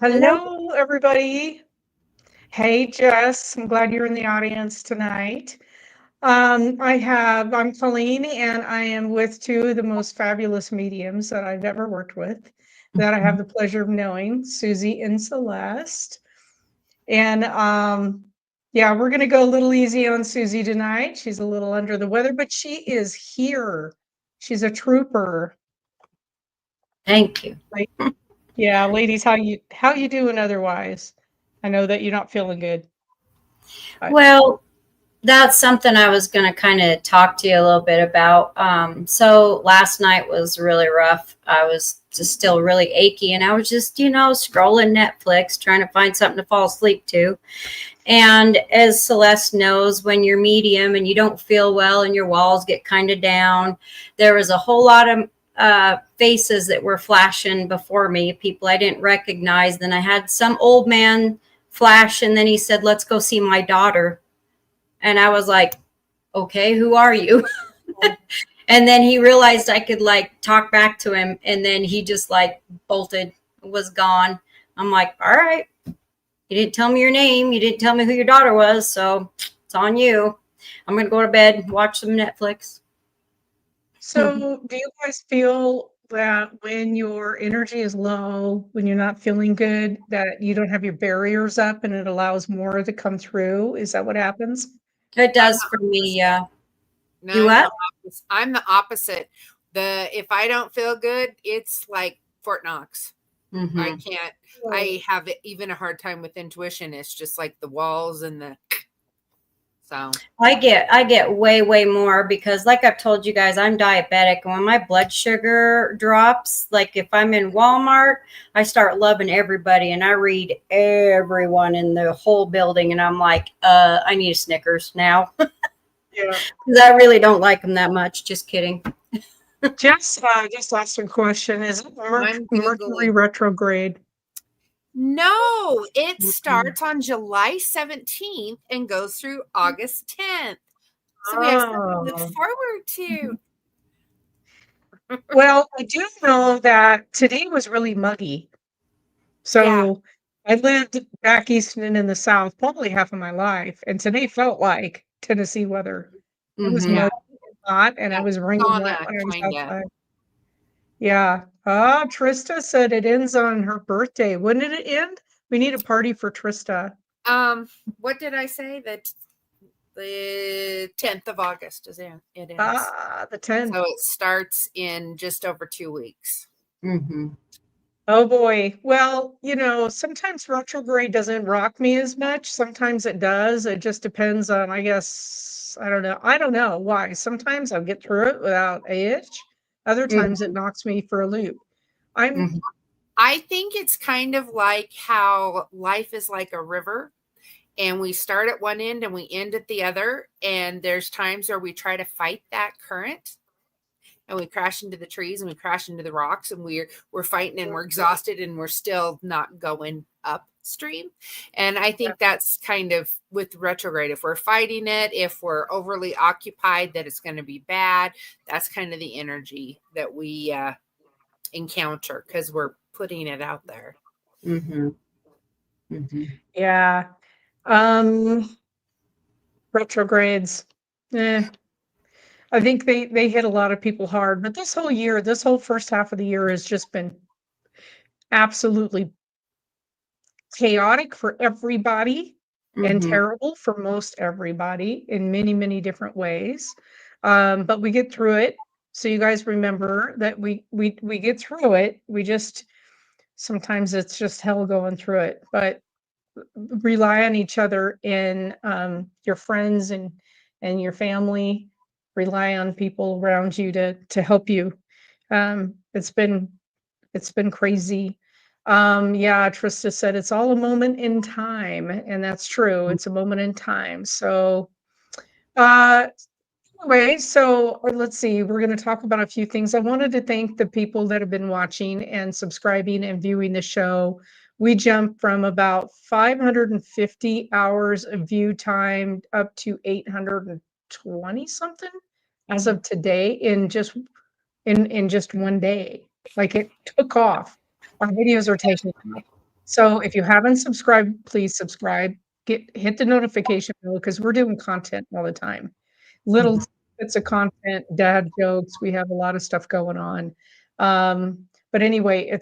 Hello. Hello, everybody. Hey, Jess. I'm glad you're in the audience tonight. I'm Colleen, and I am with two of the most fabulous mediums that I've ever worked with, that I have the pleasure of knowing, Susie and Celeste. And yeah, we're going to go a little easy on Susie tonight. She's a little under the weather, but she is here. She's a trooper. Thank you. Like, yeah, ladies, how you doing otherwise? I know that you're not feeling good. But Well, that's something I was going to kind of talk to you a little bit about. So last night was really rough. I was just still really achy, and I was just, scrolling Netflix, trying to find something to fall asleep to. And as Celeste knows, when you're medium and you don't feel well and your walls get kind of down, there was a whole lot of faces that were flashing before me, people I didn't recognize. Then I had some old man flash, and then he said, "Let's go see my daughter." And I was like, "Okay, who are you?" And then he realized I could like talk back to him, and then he just like bolted, was gone. I'm like, "All right, you didn't tell me your name, you didn't tell me who your daughter was, so it's on you. I'm gonna go to bed, watch some Netflix." so do you guys feel that when your energy is low, when you're not feeling good, that you don't have your barriers up and it allows more to come through? Is that what happens? It I'm does the for me, opposite. yeah. No, Do what? I'm the opposite. If I don't feel good, it's like Fort Knox. Mm-hmm. I can't. I have even a hard time with intuition. It's just like the walls and the. So I get way more because, like I've told you guys, I'm diabetic, and when my blood sugar drops, like if I'm in Walmart, I start loving everybody, and I read everyone in the whole building, and I'm like, I need a Snickers now. Yeah. Because I really don't like them that much. Just kidding. Jess just asked a question. Is it I'm Mercury Googling. retrograde? No, it starts on July 17th and goes through August 10th. So we have something to look Oh. forward to. Well, I do know that today was really muggy. Yeah. So I lived back east and in the south probably half of my life, and today felt like Tennessee weather. It was Mm-hmm. Yeah. muggy and hot, and Yeah. it was raining wet Sauna, when I was kinda. outside. Yeah. Ah, Trista said it ends on her birthday. When did it end? We need a party for Trista. What did I say? That the 10th of August is it ends. Ah, the 10th. So it starts in just over 2 weeks. Mm-hmm. Oh boy. Well, sometimes retrograde doesn't rock me as much. Sometimes it does. It just depends on, I guess, I don't know. I don't know why. Sometimes I'll get through it without a itch. Other times it knocks me for a loop. I'm Mm-hmm. I think it's kind of like how life is like a river, and we start at one end and we end at the other, and there's times where we try to fight that current, and we crash into the trees and we crash into the rocks, and we're fighting and we're exhausted and we're still not going upstream. And I yeah, think that's kind of with retrograde. If we're fighting it, if we're overly occupied that it's going to be bad, that's kind of the energy that we encounter because we're putting it out there. Mm-hmm. Mm-hmm. yeah. Um Retrogrades. Eh. I think they hit a lot of people hard, but this whole year, this whole first half of the year has just been absolutely chaotic for everybody and Mm-hmm. terrible for most everybody in many, many different ways. But we get through it. So you guys remember that we get through it. We just sometimes it's just hell going through it. But rely on each other and your friends and your family. Rely on people around you to help you. It's been crazy. Yeah, Trista said it's all a moment in time, and that's true. It's a moment in time. So, uh, anyway, let's see. We're going to talk about a few things. I wanted to thank the people that have been watching and subscribing and viewing the show. We jumped from about 550 hours of view time up to 820 something as of today in just one day. Like it took off. Our videos are taking off. So if you haven't subscribed, please subscribe. Hit the notification bell because we're doing content all the time. Little bits of content, dad jokes. We have a lot of stuff going on. But anyway,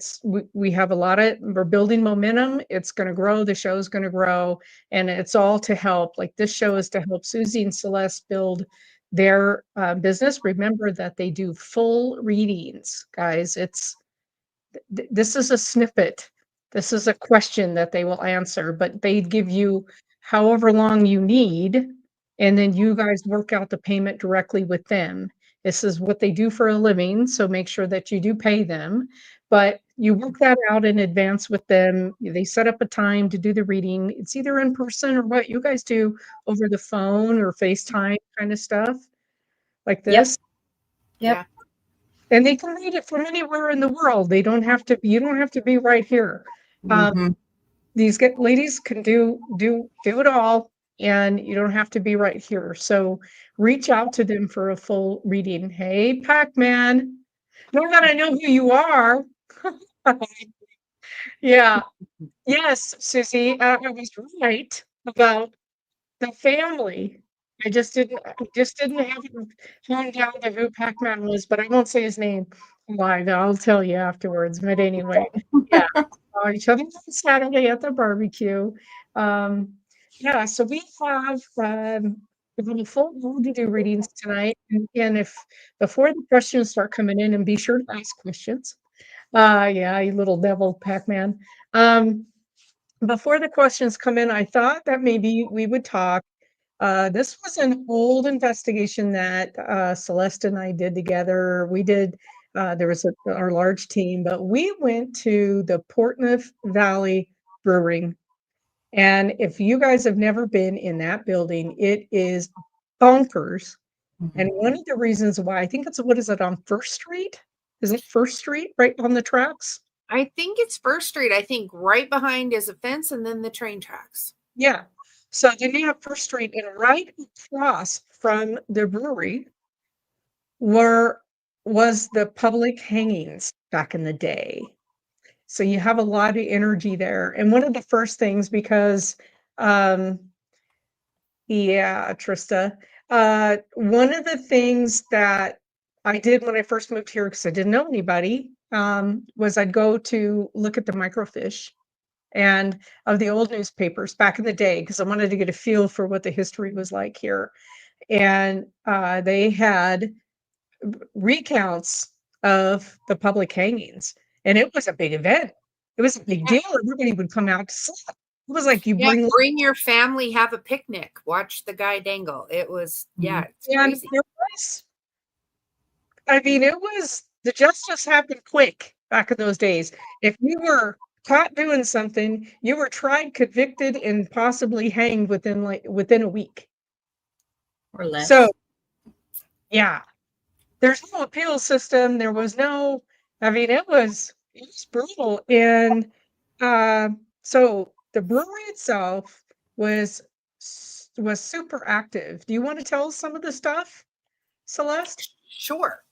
we have a lot of we're building momentum. It's going to grow. The show is going to grow, and it's all to help. Like this show is to help Susie and Celeste build their business. Remember that they do full readings, guys. This is a snippet. This is a question that they will answer, but they give you however long you need, and then you guys work out the payment directly with them. This is what they do for a living, so make sure that you do pay them, but you work that out in advance with them. They set up a time to do the reading. It's either in person or what you guys do over the phone or FaceTime kind of stuff like Yep. this. Yep. Yeah. And they can read it from anywhere in the world. You don't have to be right here. Mhm. These ladies can do it all, and you don't have to be right here. So reach out to them for a full reading. Hey, Pac-Man, now that I know who you are. Yeah. Yes, Susie, I was right about the family. I just didn't have it honed down to who Pac-Man was, but I won't say his name live. I'll tell you afterwards. But anyway, yeah, saw each other on Saturday at the barbecue. Um, yeah, so we have a full moon to do readings tonight, and if before the questions start coming in, and be sure to ask questions. Yeah, you little devil, Pac-Man. Um, Before the questions come in, I thought that maybe we would talk. This was an old investigation that Celeste and I did together. We did, there was our large team, but we went to the Portneuf Valley Brewing. And if you guys have never been in that building, it is bonkers. And one of the reasons why, I think it's, what is it, on First Street? Is it First Street right on the tracks? I think it's First Street. I think right behind is a fence and then the train tracks. Yeah. So then you have First Street, and right across from the brewery were was the public hangings back in the day. So you have a lot of energy there. And one of the first things, because yeah, Trista, one of the things that I did when I first moved here, because I didn't know anybody, was I'd go to look at the microfiche and of the old newspapers back in the day, because I wanted to get a feel for what the history was like here. And they had recounts of the public hangings, and it was a big event. It was a big deal. Everybody would come out to see it. It was like you Yeah, bring your family, have a picnic, watch the guy dangle. It was, yeah, it's and crazy. there was, I mean, it was, the justice happened quick back in those days. If you were caught doing something, you were tried, convicted, and possibly hanged within a week. Or less. So yeah, there's no appeal system. There was no, I mean, it was brutal. And so the brewery itself was super active. Do you want to tell us some of the stuff, Celeste? Sure.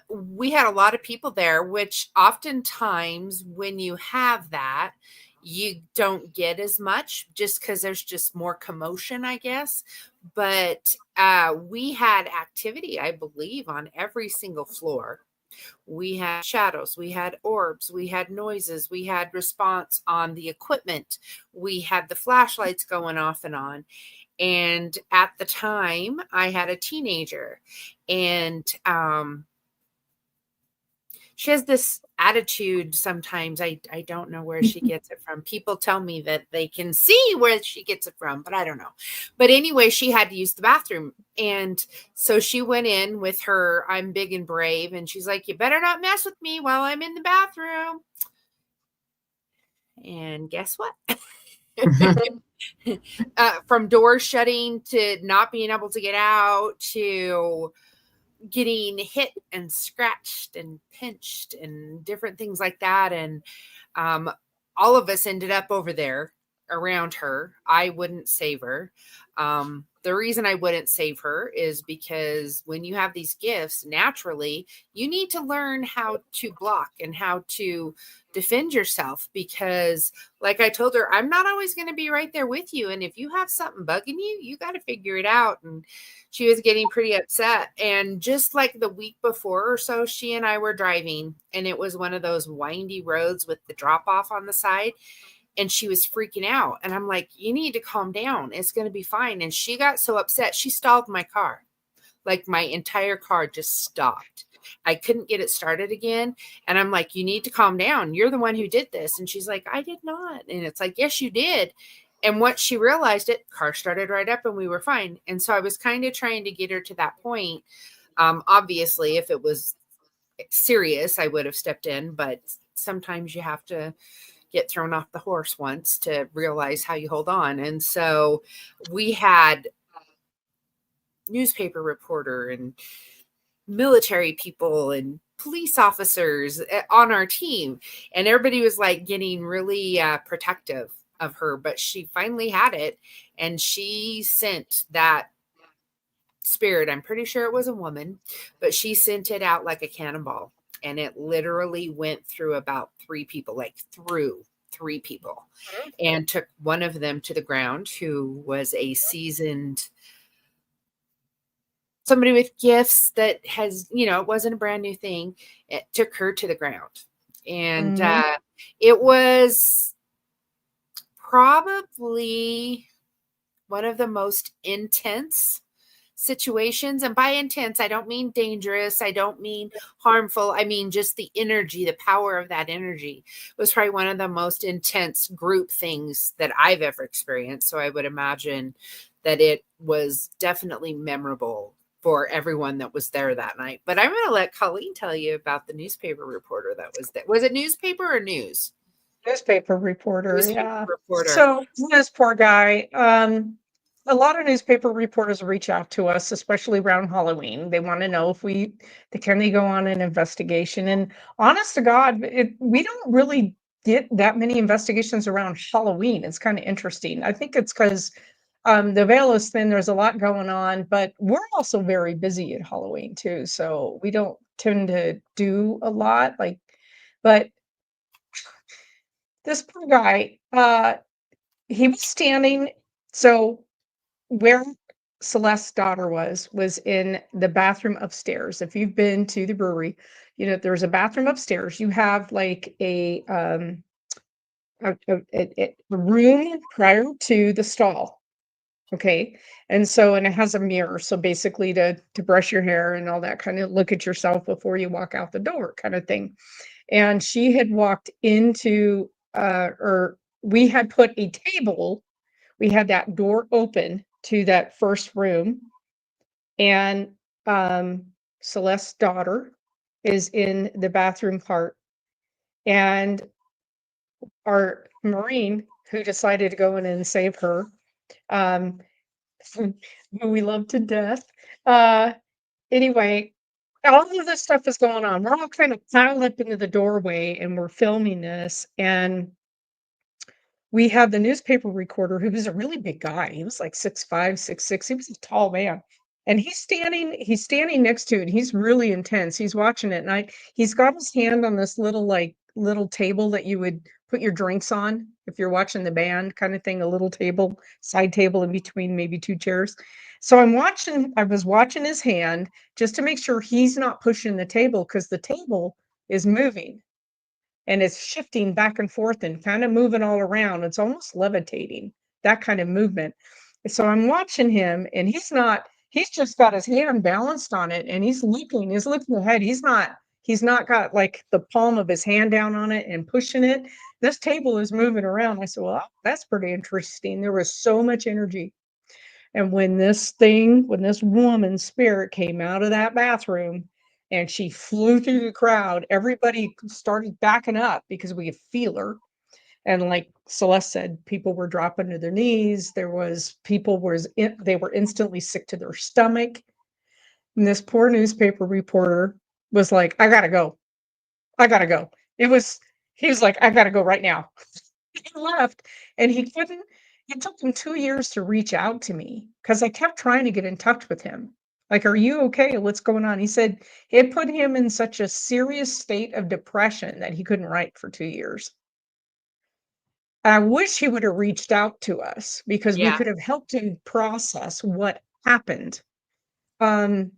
We had a lot of people there, which oftentimes when you have that, you don't get as much just because there's just more commotion, I guess. But we had activity, I believe, on every single floor. We had shadows, we had orbs, we had noises, we had response on the equipment, we had the flashlights going off and on. And at the time, I had a teenager, and she has this attitude sometimes. I don't know where she gets it from. People tell me that they can see where she gets it from, but I don't know. But anyway, she had to use the bathroom. And so she went in with her I'm big and brave. And she's like, you better not mess with me while I'm in the bathroom. And guess what? From doors shutting to not being able to get out to getting hit and scratched and pinched and different things like that. And all of us ended up over there, around her. I wouldn't save her. The reason I wouldn't save her is because when you have these gifts, naturally, you need to learn how to block and how to defend yourself. Because, like I told her, I'm not always going to be right there with you. And if you have something bugging you, you got to figure it out. And she was getting pretty upset. And just like the week before or so, she and I were driving, and it was one of those windy roads with the drop off on the side. And she was freaking out. And I'm like, you need to calm down. It's going to be fine. And she got so upset, she stalled my car. Like my entire car just stopped. I couldn't get it started again. And I'm like, you need to calm down. You're the one who did this. And she's like, I did not. And it's like, yes, you did. And once she realized it, car started right up and we were fine. And so I was kind of trying to get her to that point. Obviously, if it was serious, I would have stepped in. But sometimes you have to get thrown off the horse once to realize how you hold on. And so we had newspaper reporter and military people and police officers on our team. And everybody was like getting really protective of her, but she finally had it. And she sent that spirit. I'm pretty sure it was a woman, but she sent it out like a cannonball. And it literally went through about 3 people, like through 3 people, and took one of them to the ground, who was a seasoned somebody with gifts that has, it wasn't a brand new thing. It took her to the ground. And it was probably one of the most intense situations. And by intense, I don't mean dangerous. I don't mean harmful. I mean just the energy, the power of that energy was probably one of the most intense group things that I've ever experienced. So I would imagine that it was definitely memorable for everyone that was there that night. But I'm going to let Colleen tell you about the newspaper reporter that was there. Was it newspaper or news? Newspaper reporter, Newspaper yeah. reporter. So this poor guy, a lot of newspaper reporters reach out to us, especially around Halloween. They want to know if can they go on an investigation? And honest to God, we don't really get that many investigations around Halloween. It's kind of interesting. I think it's because the veil is thin. There's a lot going on, but we're also very busy at Halloween too. So we don't tend to do a lot. But this poor guy, he was standing. So where Celeste's daughter was in the bathroom upstairs. If you've been to the brewery, there's a bathroom upstairs. You have like a room prior to the stall. Okay. And it has a mirror. So basically to brush your hair and all that, kind of look at yourself before you walk out the door kind of thing. And she had walked into, or we had put a table. We had that door open to that first room. And Celeste's daughter is in the bathroom part. And our Marine, who decided to go in and save her, who we love to death. Anyway, all of this stuff is going on. We're all kind of piled up into the doorway and we're filming this. And we have the newspaper recorder, who was a really big guy. He was like 6'5", 6'6". He was a tall man. And he's standing next to it. He's really intense. He's watching it. And he's got his hand on this little table that you would put your drinks on if you're watching the band kind of thing, a little table, side table in between maybe 2 chairs. So I was watching his hand just to make sure he's not pushing the table, because the table is moving and it's shifting back and forth and kind of moving all around. It's almost levitating, that kind of movement. So I'm watching him, and he's just got his hand balanced on it, and he's looking ahead. He's not got like the palm of his hand down on it and pushing it. This table is moving around. I said, well, that's pretty interesting. There was so much energy. And when this woman's spirit came out of that bathroom and she flew through the crowd, everybody started backing up because we could feel her. And like Celeste said, people were dropping to their knees. They were instantly sick to their stomach. And this poor newspaper reporter was like, I gotta go. He was like, I gotta go right now. He left, and he couldn't. It took him 2 years to reach out to me because I kept trying to get in touch with him. Like, "Are you okay? What's going on?" He said it put him in such a serious state of depression that he couldn't write for 2 years. I wish he would have reached out to us because we Yeah. could have helped him process what happened. Um,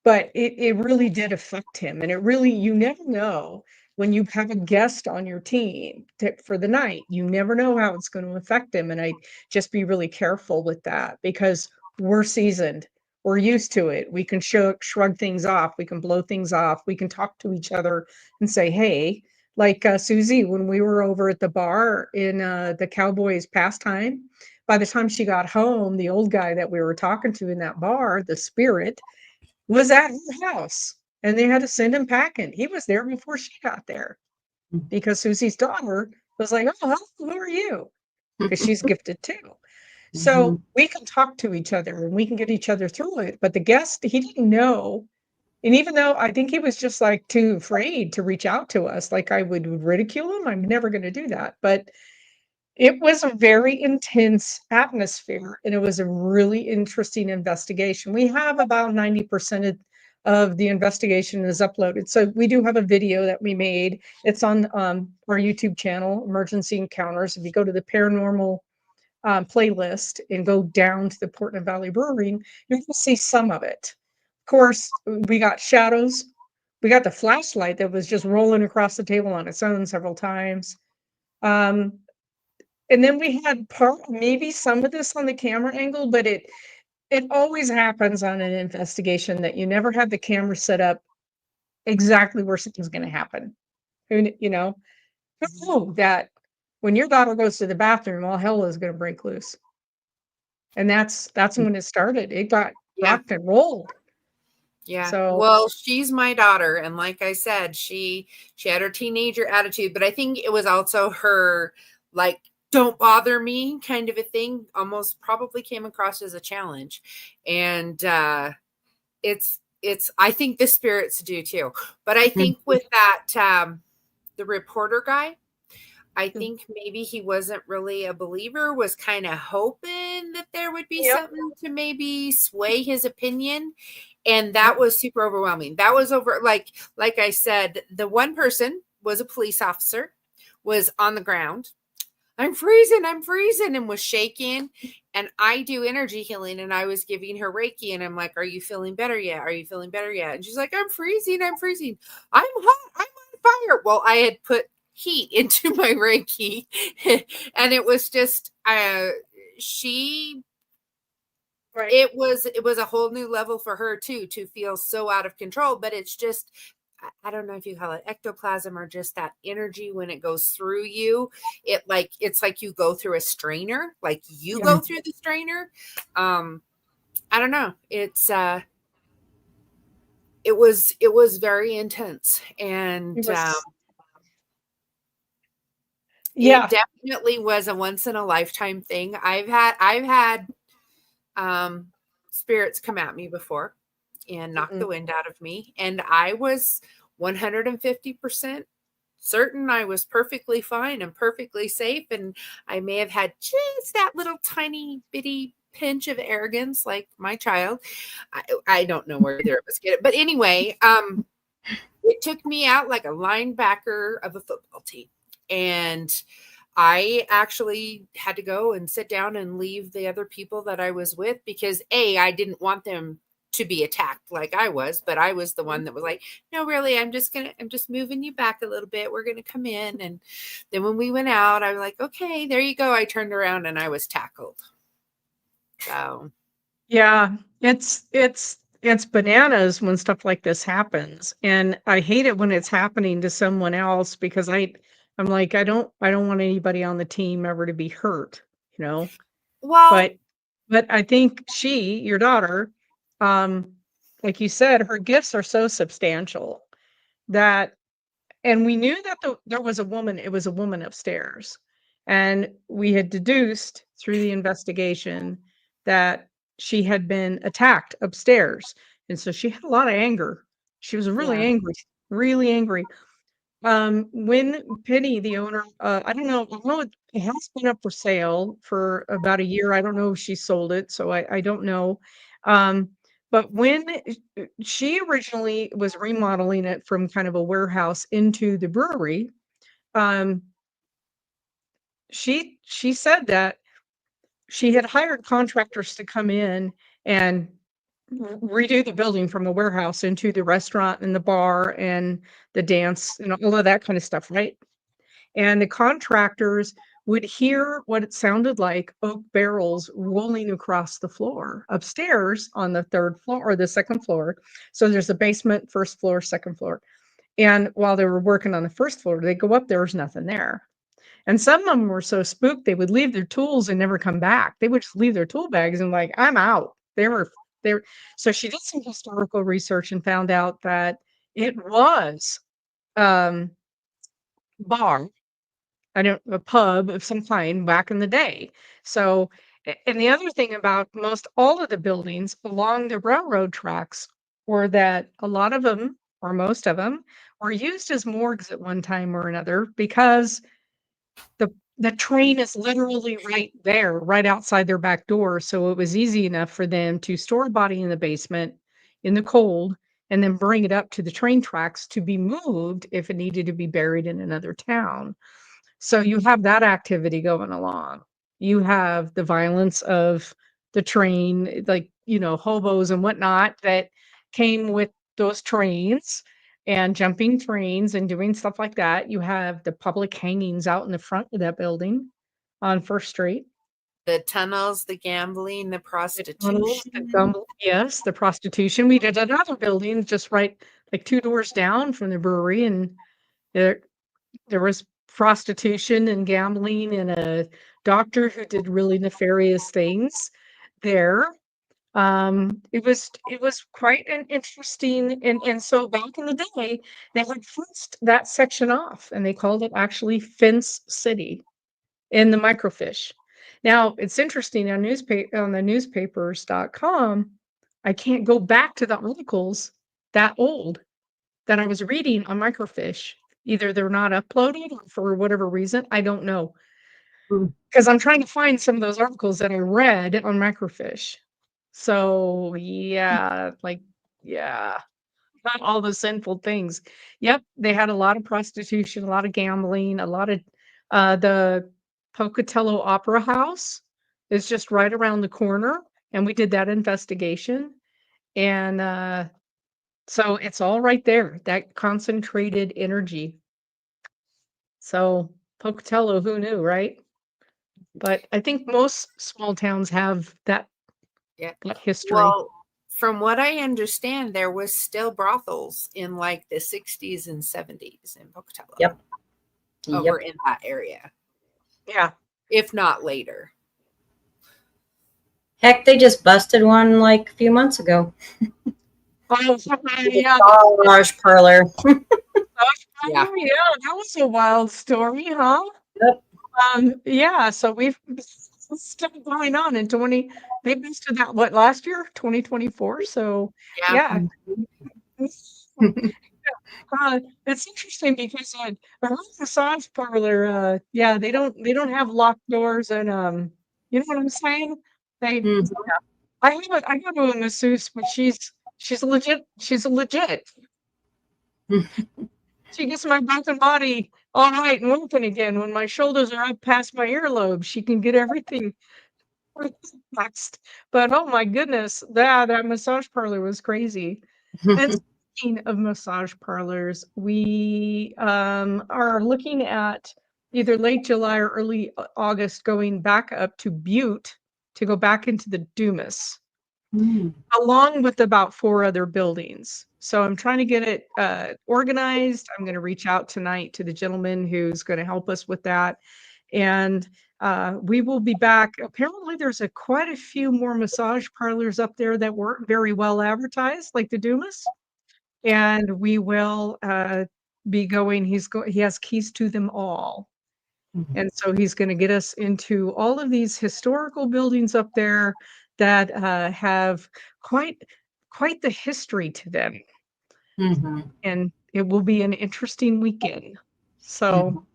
but it really did affect him, and it really you never know when you have a guest on your team for the night, you never know how it's going to affect him, and I just be really careful with that because we're seasoned. We're used to it. We can shrug things off. We can blow things off. We can talk to each other and say, "Hey," like Susie, when we were over at the bar in the Cowboys pastime, by the time she got home, the old guy that we were talking to in that bar, the spirit, was at her house, and they had to send him packing. He was there before she got there because Susie's daughter was like, "Oh, who are you?" Because she's gifted too. So we can talk to each other and we can get each other through it. But the guest, he didn't know. And even though I think he was just like too afraid to reach out to us, like I would ridicule him, I'm never going to do that. But it was a very intense atmosphere, and it was a really interesting investigation. We have about 90% of the investigation is uploaded. So we do have a video that we made. It's on our YouTube channel, Emergency Encounters. If you go to the Paranormal playlist and go down to the Portland Valley Brewery, you're going to see some of it. Of course, we got shadows. We got the flashlight that was just rolling across the table on its own several times. Um, and then we had maybe some of this on the camera angle, but it always happens on an investigation that you never have the camera set up exactly where something's going to happen. You know, that when your daughter goes to the bathroom, all hell is going to break loose. And that's when it started. It got Yeah. rocked and rolled. Yeah. So Well, she's my daughter, and like I said, she had her teenager attitude, but I think it was also her like don't bother me kind of a thing, almost probably came across as a challenge. And it's I think the spirits do too. But I think with that the reporter guy, I think maybe he wasn't really a believer, was kind of hoping that there would be yep, something to maybe sway his opinion. And that yep, was super overwhelming. That was over, like I said, the one person was a police officer, was on the ground. I'm freezing, and was shaking. And I do energy healing, and I was giving her Reiki, and I'm like, "Are you feeling better yet? Are you feeling better yet?" And she's like, I'm freezing. I'm hot. I'm on fire. Well, I had put heat into my Reiki, and it was just, she, right. it was a whole new level for her too, to feel so out of control. But it's just, I don't know if you call it ectoplasm or just that energy when it goes through you. It's like you go through a strainer, like you Yeah. go through the strainer. I don't know. It was very intense, and It was, it yeah. definitely was a once in a lifetime thing. I've had spirits come at me before and knock the wind out of me, and I was 150% certain I was perfectly fine and perfectly safe, and I may have had just that little tiny bitty pinch of arrogance, like my child. I don't know where either of us get it, but anyway, it took me out like a linebacker of a football team, and I actually had to go and sit down and leave the other people that I was with because I didn't want them to be attacked like I was, but I was the one that was like, no, really, I'm just moving you back a little bit. We're going to come in. And then when we went out, I was like, okay, there you go. I turned around and I was tackled. So Yeah, it's bananas when stuff like this happens. And I hate it when it's happening to someone else because I'm like, I don't want anybody on the team ever to be hurt, you know. well, But I think your daughter, um, like you said, her gifts are so substantial that and we knew that there was a woman, it was a woman upstairs. And we had deduced through the investigation that she had been attacked upstairs. And so she had a lot of anger. She was really yeah. angry, really angry. When Penny, the owner, I don't know, I know it has been up for sale for about a year. I don't know if she sold it, so I don't know. Um, but when she originally was remodeling it from kind of a warehouse into the brewery, um, she said that she had hired contractors to come in and redo the building from the warehouse into the restaurant and the bar and the dance and all of that kind of stuff, right? And the contractors would hear what it sounded like oak barrels rolling across the floor upstairs on the third floor or the second floor. So there's a basement, first floor, second floor. And while they were working on the first floor, they go up, there's nothing there. And some of them were so spooked, they would leave their tools and never come back. They would just leave their tool bags and like, I'm out. They were so she did some historical research and found out that it was um bar, I don't a pub of some kind back in the day. So and the other thing about most all of the buildings along the railroad tracks were that a lot of them, or most of them, were used as morgues at one time or another because the the train is literally right there, right outside their back door, so it was easy enough for them to store a body in the basement in the cold and then bring it up to the train tracks to be moved if it needed to be buried in another town. So you have that activity going along. You have the violence of the train, like, hobos and whatnot that came with those trains and jumping trains and doing stuff like that. You have the public hangings out in the front of that building on First Street. The tunnels, the gambling, the The tunnels, the prostitution. yes, the prostitution. We did another building just right, like 2 doors down from the brewery, and there there was prostitution and gambling and a doctor who did really nefarious things there. It was quite an interesting, and so back in the day, they had fenced that section off and they called it actually Fence City in the microfiche. Now it's interesting on the newspapers.com, I can't go back to the articles that old that I was reading on microfiche. Either they're not uploaded or for whatever reason, I don't know. Hmm. Because I'm trying to find some of those articles that I read on microfiche. So yeah, like yeah, not all the sinful things. Yep, they had a lot of prostitution, a lot of gambling, a lot of the Pocatello Opera House is just right around the corner, and we did that investigation. And so it's all right there, that concentrated energy. So Pocatello, who knew, right? But I think most small towns have that Yeah. that history. Well, from what I understand, there was still brothels in like the 60s and 70s in Pocatello. Yep. Over in that area, Yeah. if not later. Heck, they just busted one like a few months ago. Oh, yeah. Garage parlor. Yeah. Yeah, that was a wild story, huh? Yep. Yeah, so we've stuff going on in 20 they busted that what last year, 2024. So Yeah. yeah. It's interesting because a real massage parlor, yeah, they don't have locked doors and you know what I'm saying? They Mhm. I go to a masseuse, but she's legit. She's a legit. She gets my broken body all right and working again. When my shoulders are up past my earlobe, she can get everything relaxed. But oh my goodness, that massage parlor was crazy. And speaking of massage parlors, we are looking at either late July or early August going back up to Butte to go back into the Dumas, along with about 4 other buildings. So I'm trying to get it organized. I'm going to reach out tonight to the gentleman who's going to help us with that. And we will be back. Apparently, there's quite a few more massage parlors up there that weren't very well advertised, like the Dumas. And we will be going. He has keys to them all. And so he's going to get us into all of these historical buildings up there that have quite the history to them. and it will be an interesting weekend. So,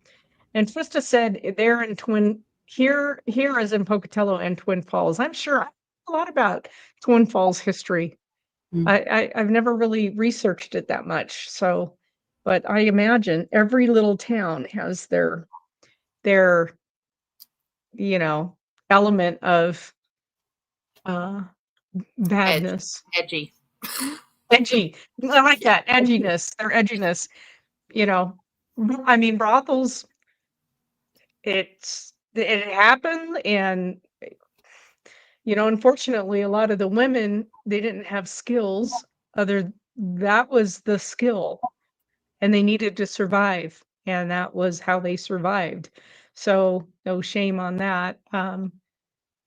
and Trista said they're in here is in Pocatello and Twin Falls. I'm sure I know a lot about Twin Falls history. I've never really researched it that much. So, but I imagine every little town has their element of badness. Edgy. Edgy. I like that. Edginess. Their edginess. I mean, brothels, it happened, and unfortunately a lot of the women, they didn't have skills that was the skill, and they needed to survive, and that was how they survived. So no shame on that.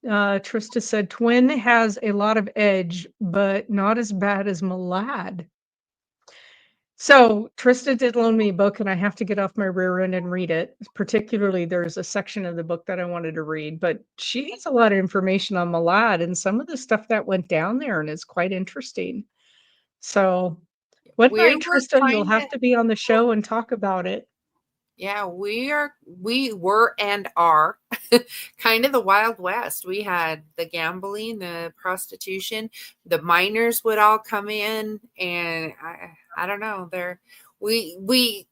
Trista said Twin has a lot of edge, but not as bad as Malad. So Trista did loan me a book, and I have to get off my rear end and read it. Particularly, there's a section of the book that I wanted to read, but she has a lot of information on Malad and some of the stuff that went down there, and it's quite interesting. So one night, Trista, you'll have to be on the show and talk about it. Yeah, we were and are kind of the Wild West. We had the gambling, the prostitution, the miners would all come in, and I don't know. We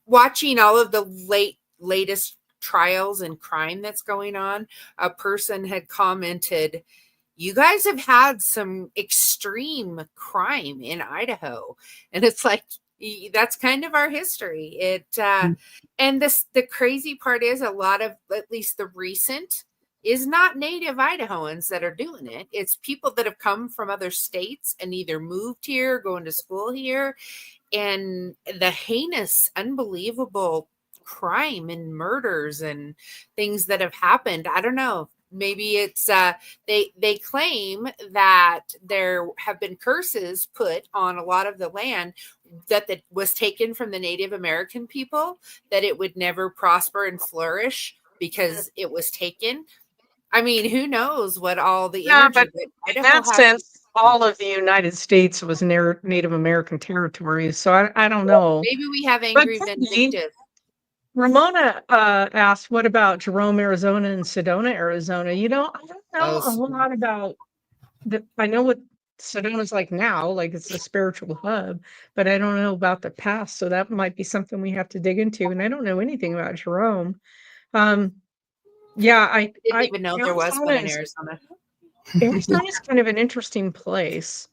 watching all of the latest trials and crime that's going on. A person had commented, "You guys have had some extreme crime in Idaho," and it's like, that's kind of our history. And the crazy part is a lot of, at least the recent, is not native Idahoans that are doing it. It's people that have come from other states and either moved here, going to school here, and the heinous, unbelievable crime and murders and things that have happened. I don't know. Maybe it's they claim that there have been curses put on a lot of the land that was taken from the Native American people, that it would never prosper and flourish because it was taken. I mean, who knows what all the energy. But in that sense, all of the United States was Native American territory. So I don't know. Maybe we have angry vindictive. Ramona asked, what about Jerome, Arizona and Sedona, Arizona? I don't know a whole lot about I know what Sedona's like now, like it's a spiritual hub, but I don't know about the past. So that might be something we have to dig into. And I don't know anything about Jerome. Yeah, I didn't even know there was one in Arizona. Arizona's kind of an interesting place.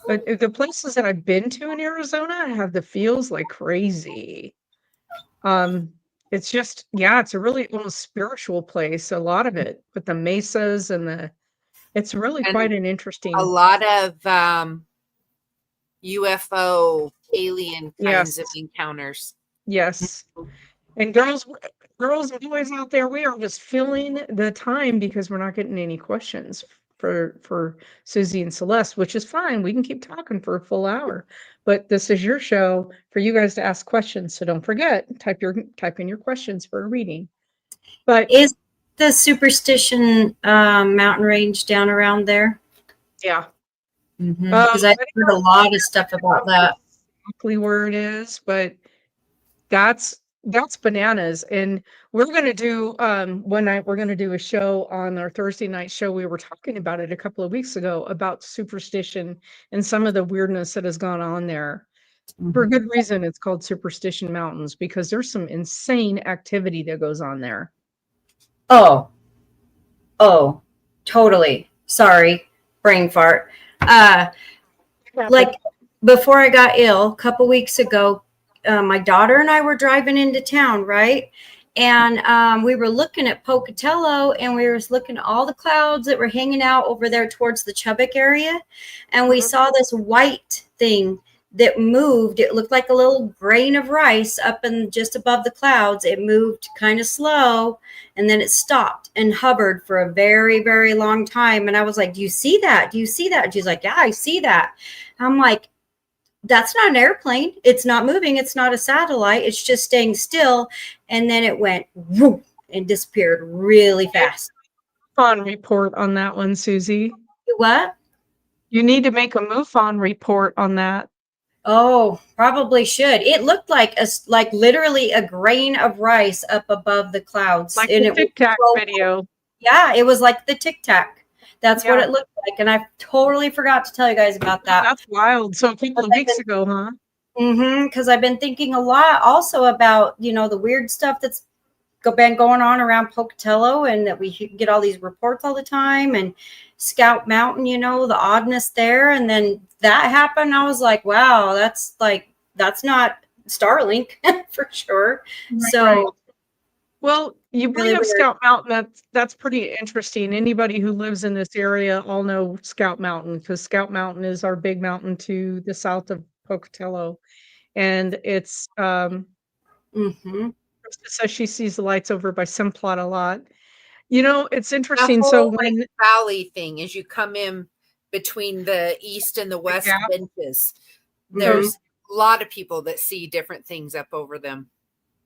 But the places that I've been to in Arizona have the feels like crazy. It's just, it's a really almost spiritual place, a lot of it, with the mesas and it's really quite an interesting. A lot of UFO alien kinds of encounters. Yes. And girls and boys out there, we are just filling the time because we're not getting any questions for Susy and Celeste, which is fine. We can keep talking for a full hour, but this is your show for you guys to ask questions. So don't forget, type in your questions for a reading. But is the Superstition mountain range down around there? Yeah. Because I heard a lot of stuff about that. Exactly where it is, but that's bananas. And we're going to do one night, we're going to do a show on our Thursday night show. We were talking about it a couple of weeks ago about superstition and some of the weirdness that has gone on there. For a good reason, it's called Superstition Mountains, because there's some insane activity that goes on there. Oh, totally. Sorry, brain fart. Like before I got ill a couple weeks ago, my daughter and I were driving into town, right? And we were looking at Pocatello, and we were looking at all the clouds that were hanging out over there towards the Chubbuck area. And we saw this white thing that moved. It looked like a little grain of rice up and just above the clouds. It moved kind of slow, and then it stopped and hovered for a very, very long time. And I was like, do you see that? Do you see that? And she's like, yeah, I see that. I'm like, that's not an airplane. It's not moving. It's not a satellite. It's just staying still. And then it went whoop and disappeared really fast. MUFON report on that one, Susy. What? You need to make a MUFON report on that. Oh, probably should. It looked like like literally a grain of rice up above the clouds, Like and the it was Tic Tac so, video. yeah, it was like the Tic Tac. That's what Yeah, it looked like, and I totally forgot to tell you guys about that. that's wild. So a couple But of weeks ago, huh? because I've been thinking a lot also about the weird stuff that's been going on around Pocatello, and that we get all these reports all the time, and Scout Mountain, the oddness there. And then that happened. I was like, wow, that's not Starlink for sure. Right, right. So Well, you bring really up weird. Scout Mountain. That's pretty interesting. Anybody who lives in this area all know Scout Mountain, because Scout Mountain is our big mountain to the south of Pocatello, and it's Mm-hmm. Krista says she sees the lights over by Simplot a lot. It's The interesting. So whole like when valley thing, as you come in between the east and the the west gap, benches, Mm-hmm. there's a lot of people that see different things up over them.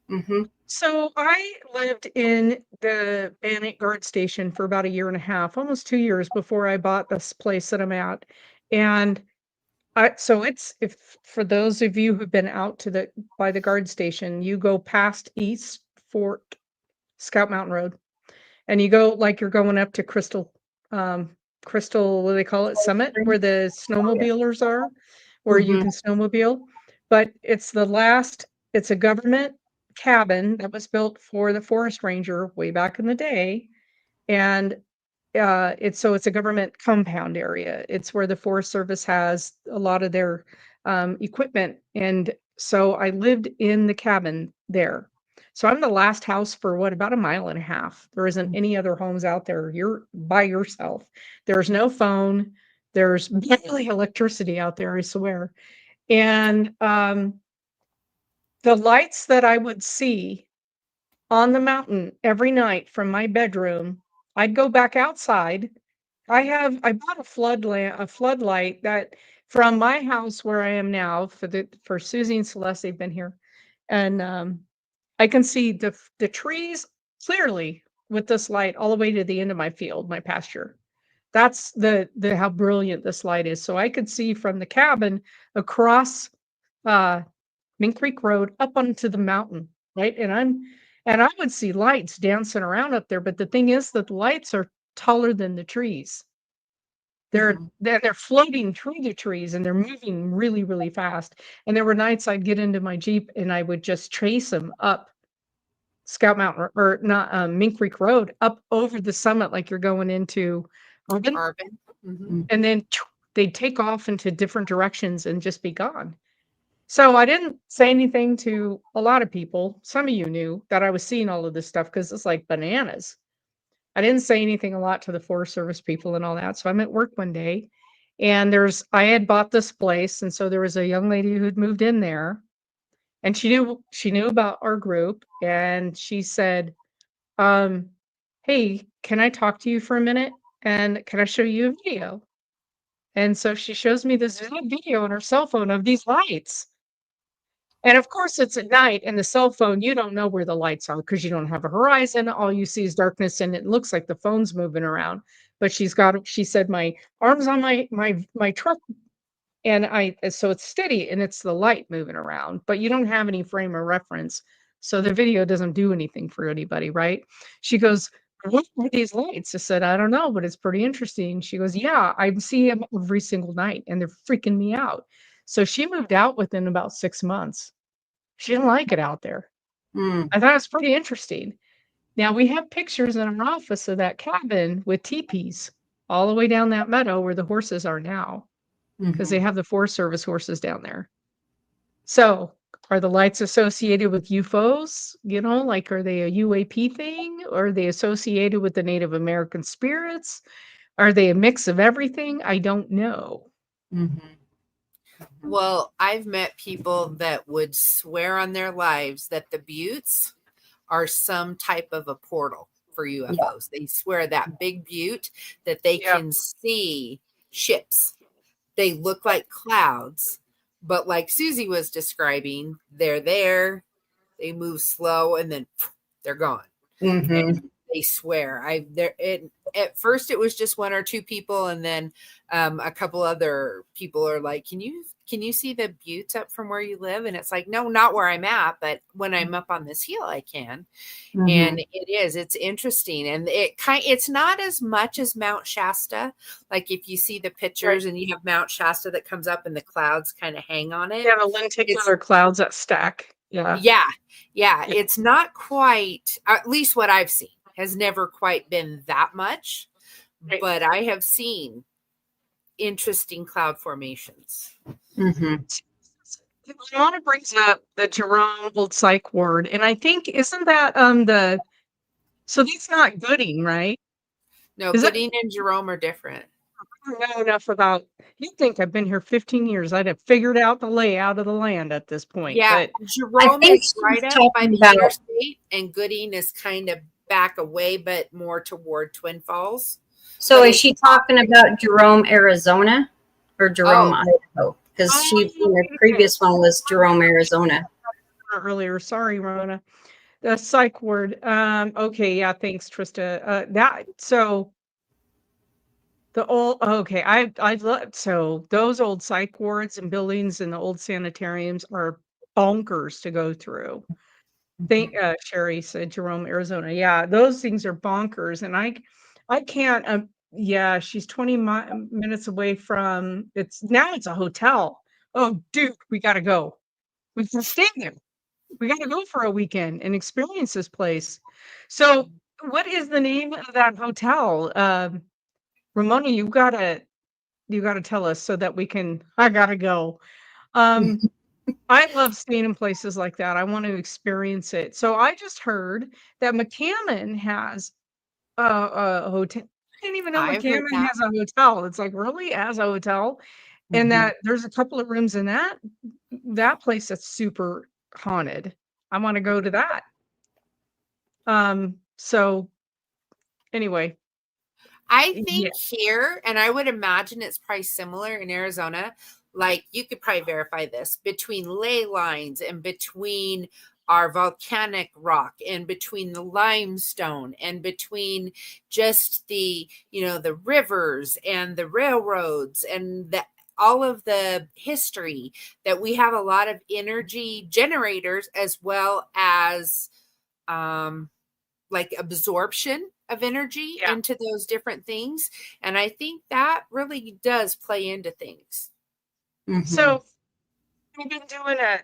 Mm-hmm. so I lived in the Bannock Guard Station for about a year and a half, almost 2 years before I bought this place that I'm at, and so it's if for those of you who've been out to the by the guard station, you go past East Fort Scout Mountain Road, and you go like you're going up to Crystal, what do they call it, Summit, where the Oh yeah. snowmobilers are, where you Mm-hmm. can snowmobile. But it's a government cabin that was built for the forest ranger way back in the day, and it's a government compound area. It's where the Forest Service has a lot of their equipment, and so I lived in the cabin there. So I'm the last house for what, about a mile and a half. There isn't any other homes out there. You're by yourself. There's no phone. There's barely electricity out there, I swear. And the lights that I would see on the mountain every night from my bedroom, I'd go back outside. I bought a floodlight that from my house where I am now for Susie and Celeste, they've been here. And I can see the trees clearly with this light all the way to the end of my field, my pasture. That's the how brilliant this light is. So I could see from the cabin across uh Mink Creek Road up onto the mountain, right? And I would see lights dancing around up there, but the thing is that the lights are taller than the trees. Mm-hmm. They're floating through the trees, and they're moving really, really fast. And there were nights I'd get into my Jeep and I would just chase them up Scout Mountain, or not, Mink Creek Road, up over the summit like you're going into Urban, Arvin. Mm-hmm. and then they'd take off into different directions and just be gone. So I didn't say anything to a lot of people. Some of you knew that I was seeing all of this stuff because it's like bananas. I didn't say anything a lot to the Forest Service people and all that. So I'm at work one day, and I had bought this place, and so there was a young lady who'd moved in there, and she knew about our group, and she said, "Hey, can I talk to you for a minute? And can I show you a video?" And so she shows me this video on her cell phone of these lights. And of course, it's at night, and the cell phone, you don't know where the lights are because you don't have a horizon. All you see is darkness, and it looks like the phone's moving around. But she said, my arm's on my truck, and so it's steady, and it's the light moving around, but you don't have any frame of reference. So the video doesn't do anything for anybody, right? She goes, "What are these lights?" I said, "I don't know, but it's pretty interesting." She goes, "Yeah, I see them every single night, and they're freaking me out." So she moved out within about 6 months. She didn't like it out there. Mm-hmm. I thought it was pretty interesting. Now we have pictures in our office of that cabin with teepees all the way down that meadow where the horses are now, because they have the Forest Service horses down there. So are the lights associated with UFOs? Like, are they a UAP thing? Or are they associated with the Native American spirits? Are they a mix of everything? I don't know. Mm-hmm. Well, I've met people that would swear on their lives that the buttes are some type of a portal for UFOs. They swear that big butte that they Yeah. can see ships. They look like clouds, but like Susie was describing, they're there, they move slow, and then they're gone. Mm-hmm. And they swear. At first it was just one or two people, and then a couple other people are like, can you can you see the buttes up from where you live? And it's like, no, not where I'm at, but when I'm up on this hill, I can. And it's interesting. And it's not as much as Mount Shasta. Like if you see the pictures and you have Mount Shasta that comes up and the clouds kind of hang on it. Yeah, the lenticular clouds that stack. Yeah. It's not quite, at least what I've seen has never quite been that much, but I have seen interesting cloud formations. Ramona brings up the Jerome Old Psych word, and I think isn't that so that's not Gooding, right? No, Gooding and Jerome are different. I don't know enough about. You think I've been here 15 years? I'd have figured out the layout of the land at this point. Yeah, but Jerome is right up by the interstate, and Gooding is kind of back away, but more toward Twin Falls. So is she talking about Jerome, Arizona, or Jerome, Idaho? Because the previous one was Jerome, Arizona. Earlier, sorry, Rona. The psych word. Okay, yeah, thanks, Trista. So the old I love so those old psych wards and buildings and the old sanitariums are bonkers to go through. Sherry said Jerome, Arizona. Yeah, those things are bonkers, and I can't. Yeah, she's 20 minutes away from. It's a hotel. Oh, dude, we gotta go. We can stay there. We gotta go for a weekend and experience this place. So, what is the name of that hotel? Ramona, you gotta tell us so that we can. I gotta go. I love staying in places like that. I want to experience it. So I just heard that McCammon has a hotel. I didn't even know McCammon has a hotel. It's like really as a hotel, and that there's a couple of rooms in that place that's super haunted. I want to go to that. So anyway, I think here, and I would imagine it's probably similar in Arizona. Like you could probably verify this between ley lines and between our volcanic rock and between the limestone and between just the rivers and the railroads and all of the history that we have a lot of energy generators as well as like absorption of energy into those different things. And I think that really does play into things. So we've been doing I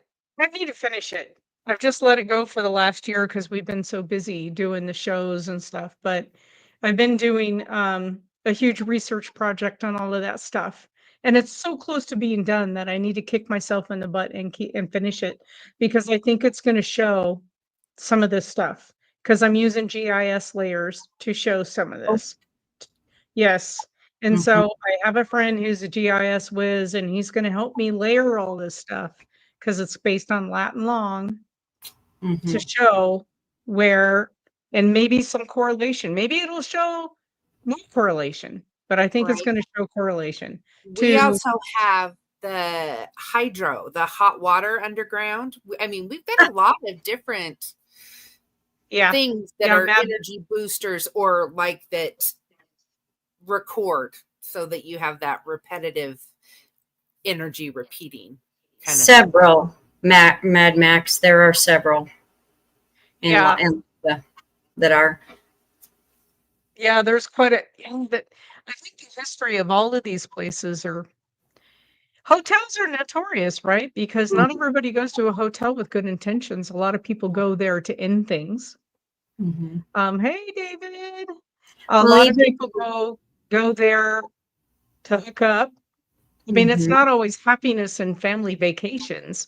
need to finish it. I've just let it go for the last year because we've been so busy doing the shows and stuff. But I've been doing a huge research project on all of that stuff. And it's so close to being done that I need to kick myself in the butt and finish it because I think it's going to show some of this stuff because I'm using GIS layers to show some of this. Yes. And so I have a friend who's a GIS whiz, and he's going to help me layer all this stuff because it's based on Latin long to show where, and maybe some correlation. Maybe it'll show no correlation, but I think it's going to show correlation. We also have the hydro, the hot water underground. I mean, we've got a lot of different things that are energy boosters or like that record so that you have that repetitive energy repeating kind of several Mad Max. There are several that are there's quite a that I think the history of all of these places hotels are notorious, right? Because not everybody goes to a hotel with good intentions. A lot of people go there to end things. Hey David, a lot of people go there to hook up. I mean, it's not always happiness and family vacations.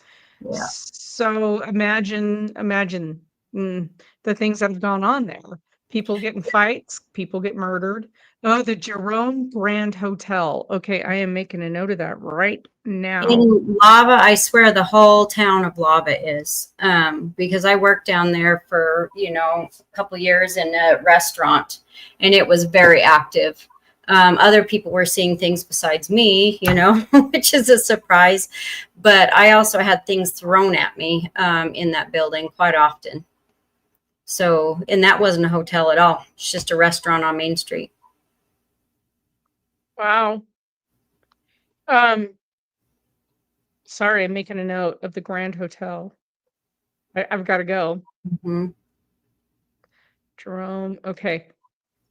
So imagine the things that have gone on there. People get in fights, people get murdered. Oh, the Jerome Grand Hotel. Okay, I am making a note of that right now. In Lava, I swear the whole town of Lava is, because I worked down there for, a couple years in a restaurant, and it was very active. Other people were seeing things besides me, which is a surprise. But I also had things thrown at me in that building quite often. So, and that wasn't a hotel at all. It's just a restaurant on Main Street. Wow. Sorry, I'm making a note of the Grand Hotel. I've got to go. Mhm. Jerome. Okay.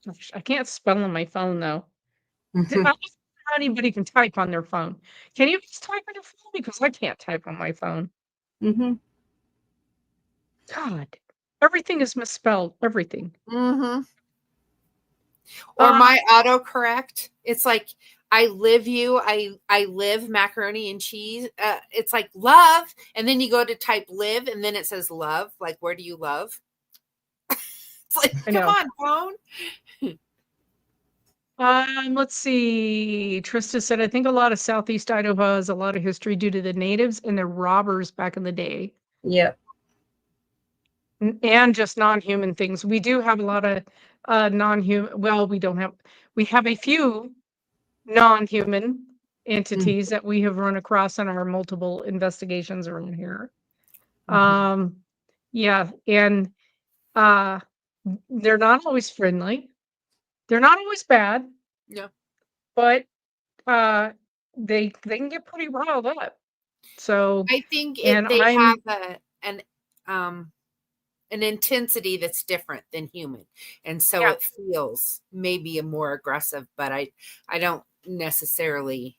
Gosh, I can't spell on my phone though. I Mhm. don't know how anybody can type on their phone. Can you just type on your phone? Because I can't type on my phone. Mhm. God, everything is misspelled. Everything. Mm-hmm. Or Uh, my autocorrect. It's like I live macaroni and cheese. It's like love, and then you go to type live, and then it says love. Like, where do you love? It's like, I come know. on, phone. Let's see. Trista said, I think a lot of Southeast Idaho has a lot of history due to the natives and their robbers back in the day. Yep. And just non-human things. We do have a lot of non-human. Well, we have a few non-human Mhm. entities that we have run across in our multiple investigations around here. Mhm. Um, yeah, and uh, they're not always friendly. They're not always bad, No, but uh, they can get pretty riled up. So, I think and they have I'm an intensity that's different than human, and so yeah, it feels maybe a more aggressive. But I don't necessarily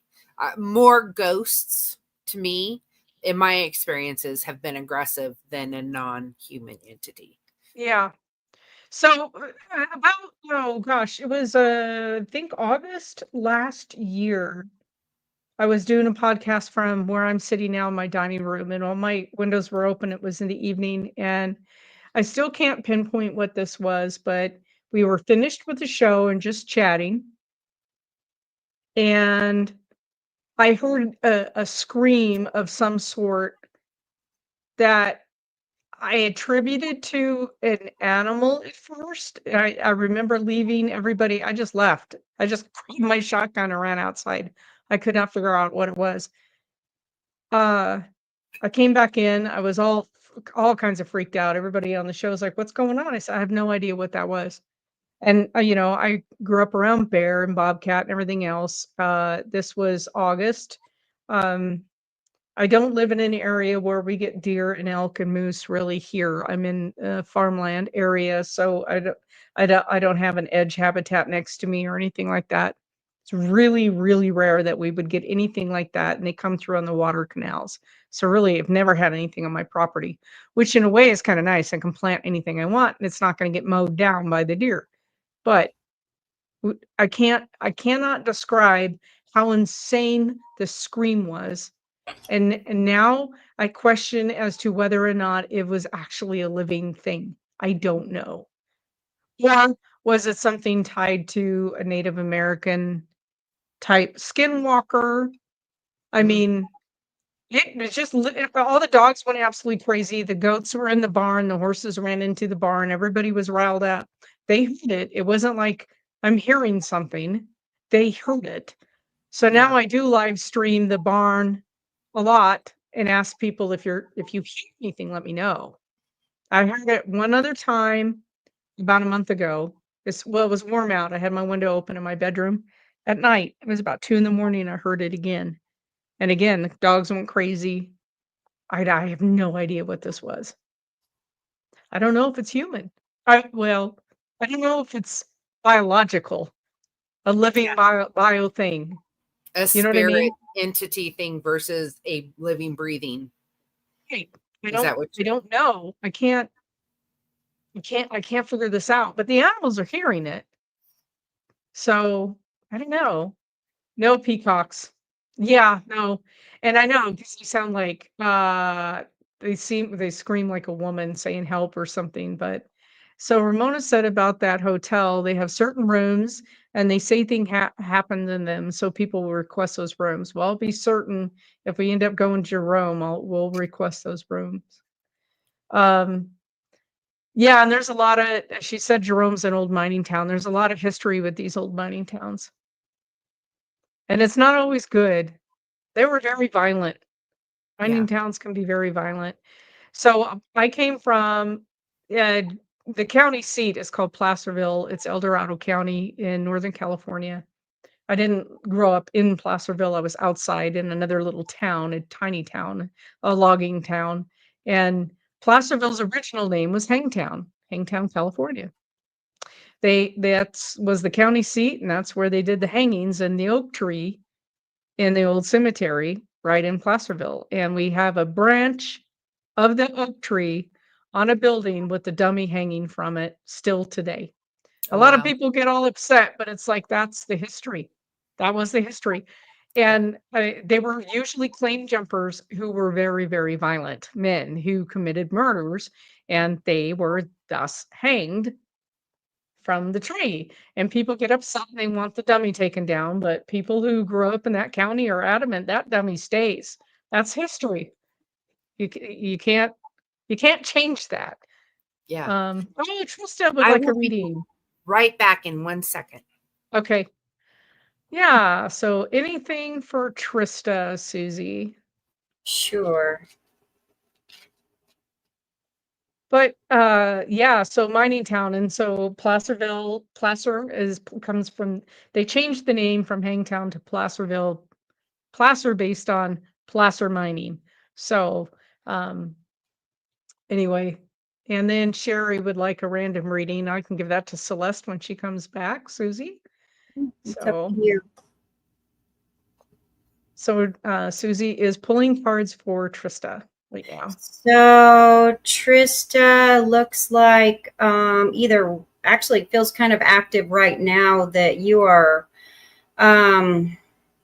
more ghosts to me in my experiences have been aggressive than a non-human entity. yeah. So about oh gosh, it was I think August last year. I was doing a podcast from where I'm sitting now in my dining room, and all my windows were open. It was in the evening, and I still can't pinpoint what this was, but we were finished with the show and just chatting, and I heard a scream of some sort that I attributed to an animal at first. I remember leaving everybody. I just left. I just grabbed my shotgun and ran outside. I could not figure out what it was. Uh, I came back in. I was all kinds of freaked out. Everybody on the show was like, "What's going on?" I said, "I have no idea what that was." And I grew up around bear and bobcat and everything else. This was August. Um, I don't live in an area where we get deer and elk and moose really here. I'm in a farmland area, so I don't have an edge habitat next to me or anything like that. It's really, really rare that we would get anything like that, and they come through on the water canals. So really, I've never had anything on my property, which in a way is kind of nice. I can plant anything I want, and it's not going to get mowed down by the deer. But I cannot describe how insane the scream was, and now I question as to whether or not it was actually a living thing. I don't know. Or was it something tied to a Native American type skinwalker? I Mm. mean, it was just all the dogs went absolutely crazy. The goats were in the barn. The horses ran into the barn. Everybody was riled up. They heard it. It wasn't like I'm hearing something. They heard it. So Yeah. now I do live stream the barn a lot and ask people if you hear anything, let me know. I heard it one other time about a month ago. It was warm out. I had my window open in my bedroom at night. It was about 2 in the morning. I heard it again. And again, the dogs went crazy. I have no idea what this was. I don't know if it's human. Well, I don't know if it's biological, a living bio thing. A You know what I spirit mean? entity thing versus a living, breathing. Right. I Is don't that what I don't know. I can't figure this out. But the animals are hearing it. So I don't know. No peacocks. Yeah, no. And I know because you sound like they scream like a woman saying help or something. But so Ramona said about that hotel, they have certain rooms and they say things happened in them, so people will request those rooms. Well, I'll be certain if we end up going to Jerome, we'll request those rooms. Um, yeah, and there's a lot of she said Jerome's an old mining town. There's a lot of history with these old mining towns. And it's not always good. They were very violent. Yeah. Mining towns can be very violent. So, I came from, uh, the county seat is called Placerville. It's El Dorado County in Northern California. I didn't grow up in Placerville. I was outside in another little town, a tiny town, a logging town. And Placerville's original name was Hangtown, California. That was the county seat, and that's where they did the hangings and the oak tree in the old cemetery right in Placerville. And we have a branch of the oak tree on a building with the dummy hanging from it still today. A lot of Wow. people get all upset, but it's like that's the history. That was the history. And they were usually claim jumpers who were very, very violent men who committed murders, and they were thus hanged from the tree. And people get upset and they want the dummy taken down, but people who grew up in that county are adamant that dummy stays. That's history. You can't change that. Yeah. Oh, Trista would I like a will be reading. right back in 1 second. Okay. Yeah. So anything for Trista, Susie? Sure. But yeah, so mining town, and so Placerville, Placer comes from, they changed the name from Hangtown to Placerville, Placer based on placer mining. So anyway, and then Sherry would like a random reading. I can give that to Celeste when she comes back, Susie. It's up to you. So Susie is pulling cards for Trista right now. So Trista looks like either actually feels kind of active right now, that you are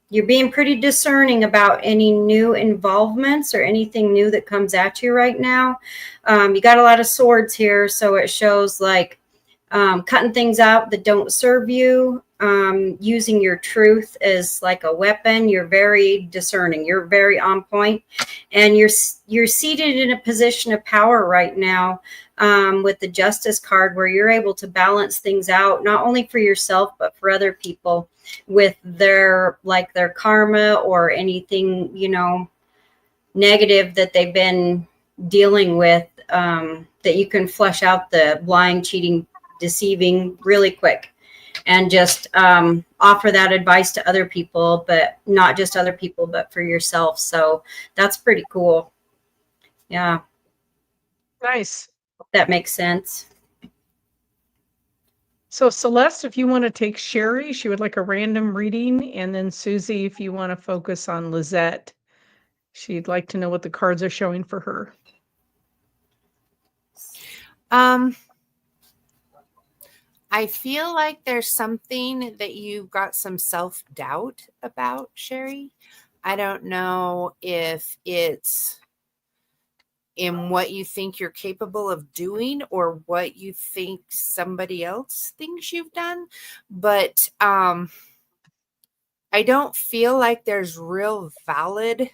you're being pretty discerning about any new involvements or anything new that comes at you right now. You got a lot of swords here, so it shows like cutting things out that don't serve you, using your truth as like a weapon. You're very discerning. You're very on point, and you're seated in a position of power right now, with the Justice card, where you're able to balance things out, not only for yourself but for other people, with their karma or anything negative that they've been dealing with. That you can flush out the lying, cheating, deceiving really quick, and just offer that advice to other people, but not just other people, but for yourself. So that's pretty cool. Yeah. Nice. That makes sense. So Celeste, if you want to take Sherry, she would like a random reading. And then Susie, if you want to focus on Lizette, she'd like to know what the cards are showing for her. I feel like there's something that you've got some self-doubt about, Sherry. I don't know if it's in what you think you're capable of doing or what you think somebody else thinks you've done. But I don't feel like there's real valid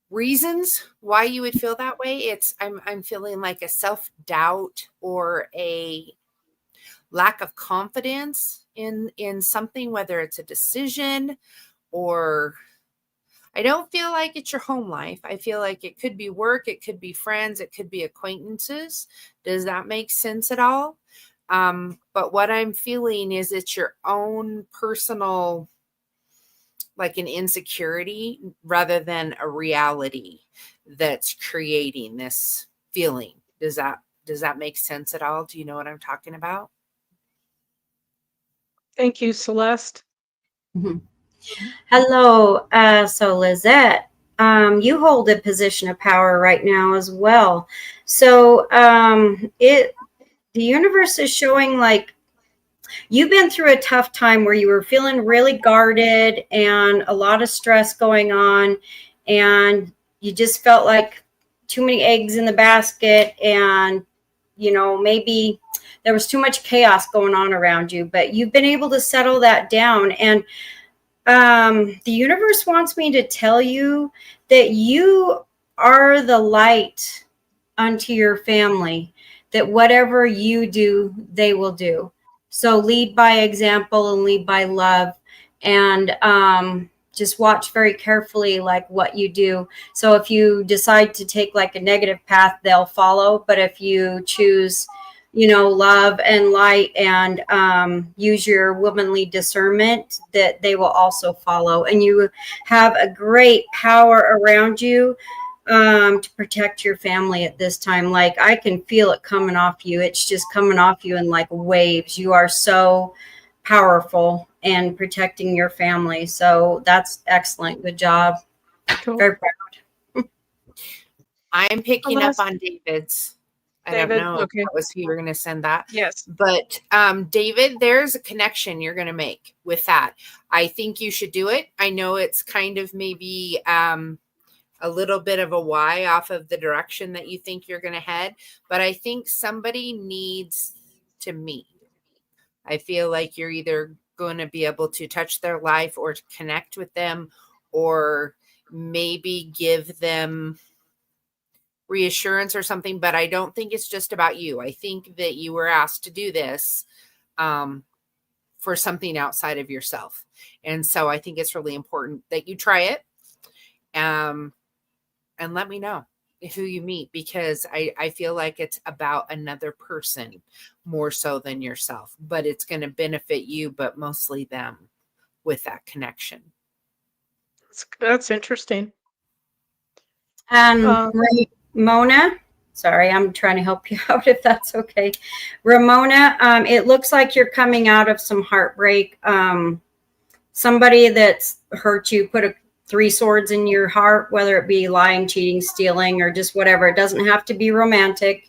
reasons why you would feel that way. I'm feeling like a self-doubt or a lack of confidence in something, whether it's a decision, or I don't feel like it's your home life. I feel like it could be work, it could be friends, it could be acquaintances. Does that make sense at all? But what I'm feeling is it's your own personal, like an insecurity rather than a reality that's creating this feeling. Does that make sense at all? Do you know what I'm talking about? Thank you, Celeste. Mm-hmm. Hello. So Lizette, you hold a position of power right now as well. So the universe is showing like you've been through a tough time where you were feeling really guarded and a lot of stress going on, and you just felt like too many eggs in the basket, and maybe there was too much chaos going on around you, but you've been able to settle that down. And the universe wants me to tell you that you are the light unto your family, that whatever you do, they will do. So lead by example and lead by love, and just watch very carefully like what you do. So if you decide to take like a negative path, they'll follow. But if you choose love and light, and use your womanly discernment, that they will also follow. And you have a great power around you to protect your family at this time. Like, I can feel it coming off you. It's just coming off you in like waves. You are so powerful and protecting your family. So that's excellent. Good job. Cool. Very proud. I'm picking up Celeste? on David's. I David? don't know Okay. if that was who you were going to send that. Yes. But David, there's a connection you're going to make with that. I think you should do it. I know it's kind of maybe a little bit of a why off of the direction that you think you're going to head, but I think somebody needs to meet. I feel like you're either going to be able to touch their life or to connect with them, or maybe give them reassurance or something. But I don't think it's just about you. I think that you were asked to do this for something outside of yourself. And so I think it's really important that you try it. And let me know who you meet, because I feel like it's about another person more so than yourself, but it's going to benefit you, but mostly them with that connection. That's interesting. Ramona, sorry, I'm trying to help you out if that's okay. Ramona, it looks like you're coming out of some heartbreak. Somebody that's hurt you, put 3 swords in your heart, whether it be lying, cheating, stealing, or just whatever. It doesn't have to be romantic.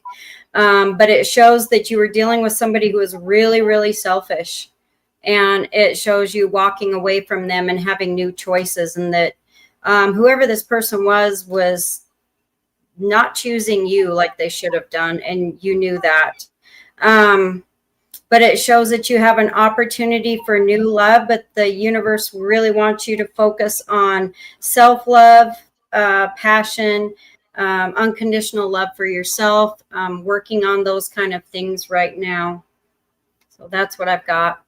But it shows that you were dealing with somebody who was really, really selfish. And it shows you walking away from them and having new choices, and that whoever this person was not choosing you like they should have done. And you knew that. But it shows that you have an opportunity for new love, but the universe really wants you to focus on self-love, passion, unconditional love for yourself, working on those kind of things right now. So that's what I've got.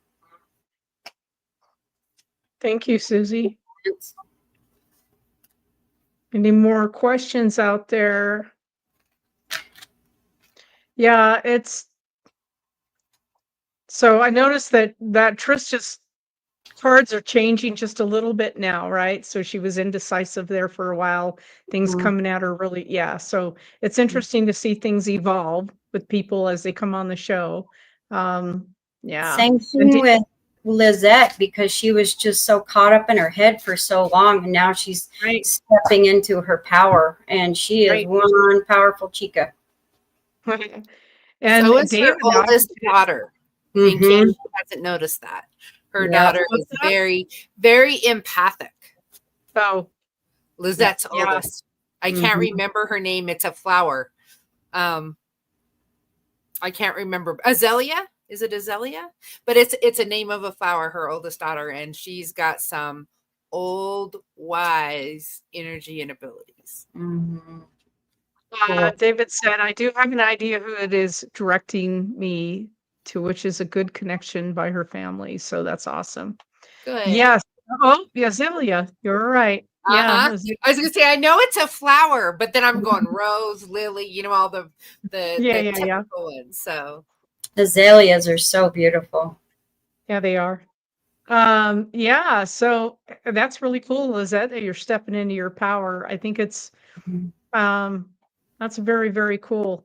Thank you, Susie. Any more questions out there? Yeah, so I noticed that Trista's cards are changing just a little bit now, right? So she was indecisive there for a while. Things coming at her really, yeah. So it's interesting to see things evolve with people as they come on the show. Yeah. Same thing with Lizette, because she was just so caught up in her head for so long, and now she's stepping into her power, and she is one powerful chica. And so is David, her oldest daughter. In case she hasn't noticed that. Her daughter is very, very empathic. Oh. Lizette's oldest. I can't remember her name. It's a flower. I can't remember. Azalea? Is it Azalea? But it's a name of a flower, her oldest daughter, and she's got some old, wise energy and abilities. David said, I do have an idea who it is directing me to, which is a good connection by her family. So that's awesome. Good. Yes. Oh, yeah, Zelia. You're right. Yeah. I was gonna say, I know it's a flower, but then I'm going rose, lily, all the typical ones. So azaleas are so beautiful. Yeah, they are. Yeah, so that's really cool, Lizette, that you're stepping into your power. I think it's that's very, very cool.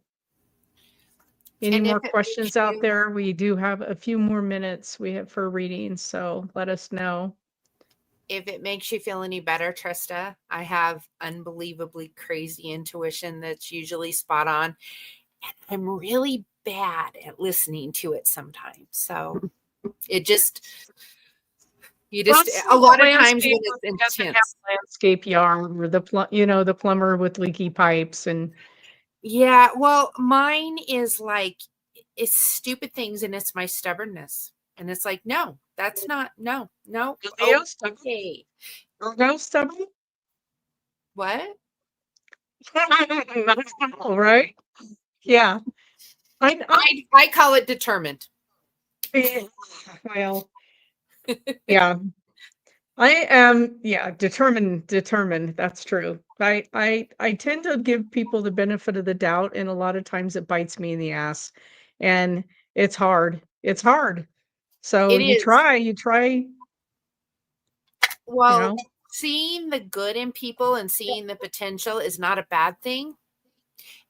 Any more questions out there? We do have a few more minutes we have for readings, so let us know. If it makes you feel any better, Trista, I have unbelievably crazy intuition that's usually spot on. And I'm really bad at listening to it sometimes. So it just, a lot of times when it's intense. Landscape yarn, or the plumber with leaky pipes and. Yeah, well, mine is like, it's stupid things, and it's my stubbornness. And it's like, no, that's not, no. Okay. Go stubborn? What? Right? Yeah. I call it determined. Well, yeah. I am, determined. That's true. I tend to give people the benefit of the doubt, and a lot of times it bites me in the ass. and it's hard. It's hard. So It is. you try, you Well, know. seeing the good in people and seeing the potential is not a bad thing.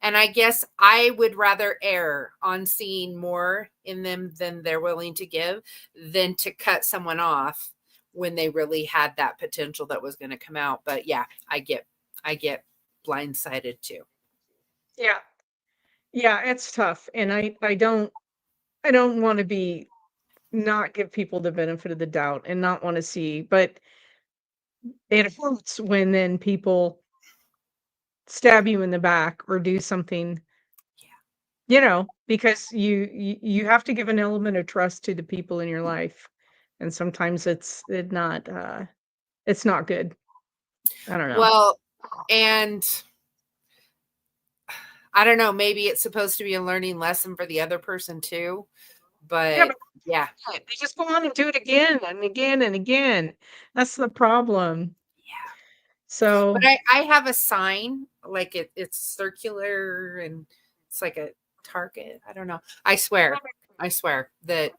And I guess I would rather err on seeing more in them than they're willing to give than to cut someone off when they really had that potential that was going to come out. But yeah, I get blindsided too. Yeah. Yeah, it's tough. And I don't want to be not give people the benefit of the doubt and not want to see, but it hurts when then people stab you in the back or do something, because you have to give an element of trust to the people in your life. And sometimes it's not good. I don't know. Well, and I don't know, maybe it's supposed to be a learning lesson for the other person too. Yeah, But but yeah. they just go on and do it again and again and again. That's the problem. Yeah. So, But I have a sign, like it's circular and it's like a target. I don't know. I swear that.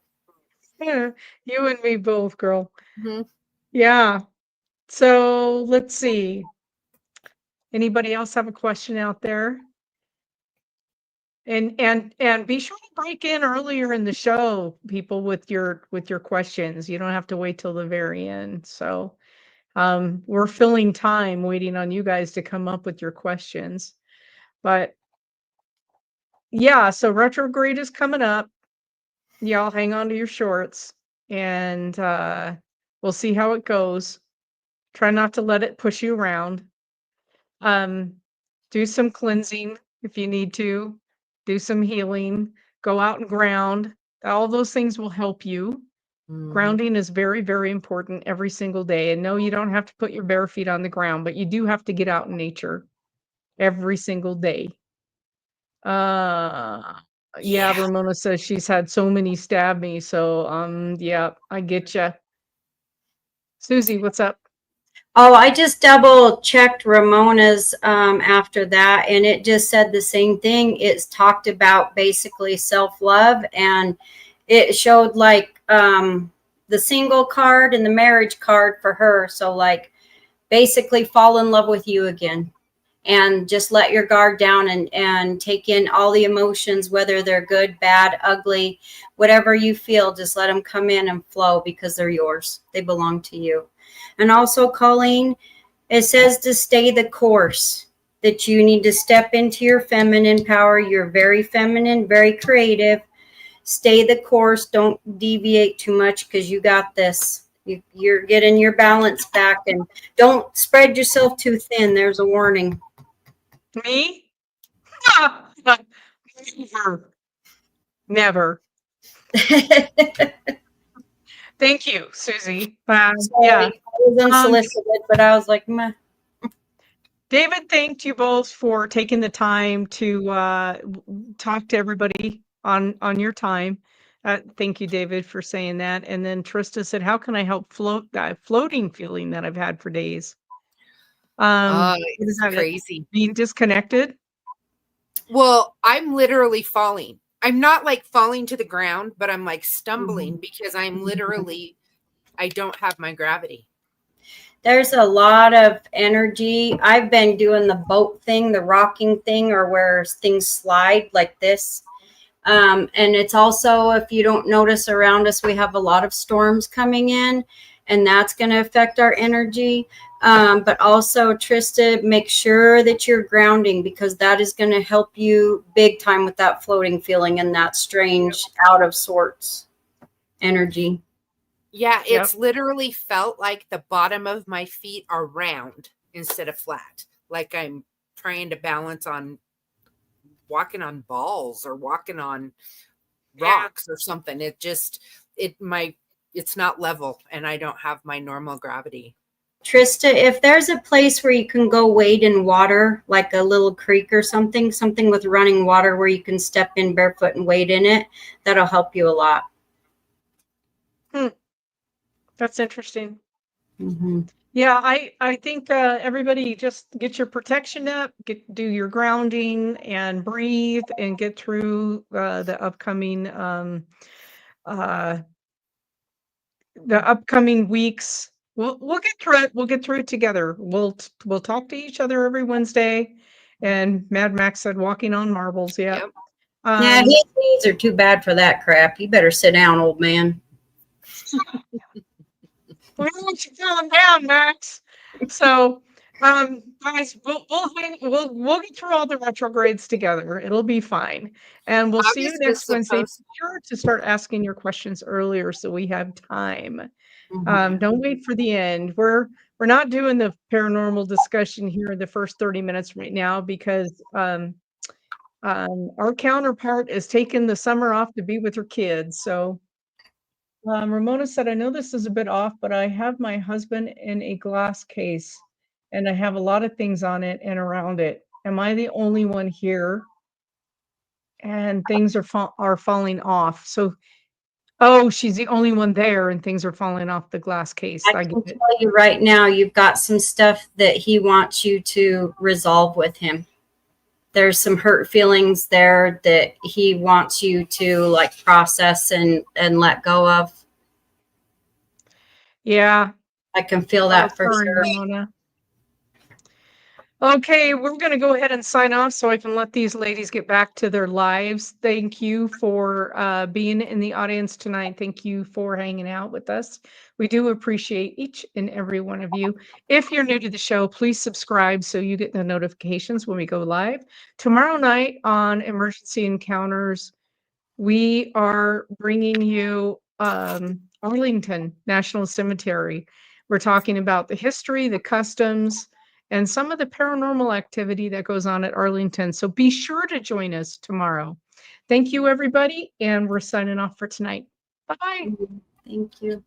yeah, you and me both, girl. Mhm. Yeah. So let's see. Anybody else have a question out there? And be sure to break in earlier in the show, people, with your questions. You don't have to wait till the very end. So we're filling time waiting on you guys to come up with your questions. But yeah, so retrograde is coming up. Y'all hang on to your shorts, and we'll see how it goes. Try not to let it push you around. Do some cleansing if you need to. Do some healing. Go out and ground. All those things will help you. Mhm. Grounding is very, very important every single day. And no, you don't have to put your bare feet on the ground, but you do have to get out in nature every single day. Yeah, Yeah. Ramona says she's had so many stab me. So, yeah, I get you. Susie, what's up? Oh, I just double checked Ramona's after that, and it just said the same thing. It's talked about basically self love, and it showed like the single card and the marriage card for her. So, like, basically fall in love with you again and just let your guard down and take in all the emotions, whether they're good, bad, ugly, whatever you feel. Just let them come in and flow because they're yours. They belong to you. And also, Colleen, it says to stay the course, that you need to step into your feminine power. You're very feminine, very creative. Stay the course. Don't deviate too much because you got this. You're getting your balance back, and don't spread yourself too thin. There's a warning. Me? Never. Never. Thank you, Susie. Yeah. Sorry, I was Um, unsolicited, but I was like, meh. David thanked you both for taking the time to talk to everybody on your time. Thank you, David, for saying that. And then Trista said, "How can I help float that floating feeling that I've had for days?" What is It's that? crazy. Being disconnected? Well, I'm literally falling. I'm not like falling to the ground, but I'm like stumbling Mhm. because I'm literally, I don't have my gravity. There's a lot of energy. I've been doing the boat thing, the rocking thing, or where things slide like this. And it's also, if you don't notice around us, we have a lot of storms coming in, and that's going to affect our energy. But also, Trista, make sure that you're grounding, because that is going to help you big time with that floating feeling and that strange out of sorts energy. Yeah, Yep. it's literally felt like the bottom of my feet are round instead of flat. Like I'm trying to balance on walking on balls or walking on Yeah. rocks or something. It's not level and I don't have my normal gravity. Trista, if there's a place where you can go wade in water, like a little creek or something with running water where you can step in barefoot and wade in it, that'll help you a lot. Hmm. That's interesting. Mm-hmm. Yeah, I think everybody just get your protection up, do your grounding and breathe and get through uh, the upcoming weeks. We'll get through it. We'll get through it together. We'll talk to each other every Wednesday. And Mad Max said, "Walking on marbles." Yeah. Yep. Yeah, his knees are too bad for that crap. You better sit down, old man. We want you feeling down, Max. So, guys, we'll get through all the retrogrades together. It'll be fine, and we'll see you August was next Wednesday. Be supposed. sure to start asking your questions earlier so we have time. Mhm. Don't wait for the end. We're not doing the paranormal discussion here in the first 30 minutes right now because our counterpart is taking the summer off to be with her kids. So Ramona said, I know this is a bit off, but I have my husband in a glass case and I have a lot of things on it and around it. Am I the only one here? And things are falling off. So, oh, she's the only one there and things are falling off the glass case. I I can get it. tell you right now, you've got some stuff that he wants you to resolve with him. There's some hurt feelings there that he wants you to like process and let go of. Yeah. I can feel Oh, that for sorry, sure. Ramona. Okay, we're going to go ahead and sign off so I can let these ladies get back to their lives. Thank you for being in the audience tonight. Thank you for hanging out with us. We do appreciate each and every one of you. If you're new to the show, please subscribe so you get the notifications when we go live. Tomorrow night on Emergency Encounters, we are bringing you Arlington National Cemetery. We're talking about the history, the customs, and some of the paranormal activity that goes on at Arlington. So be sure to join us tomorrow. Thank you, everybody, and we're signing off for tonight. Bye-bye. Thank you.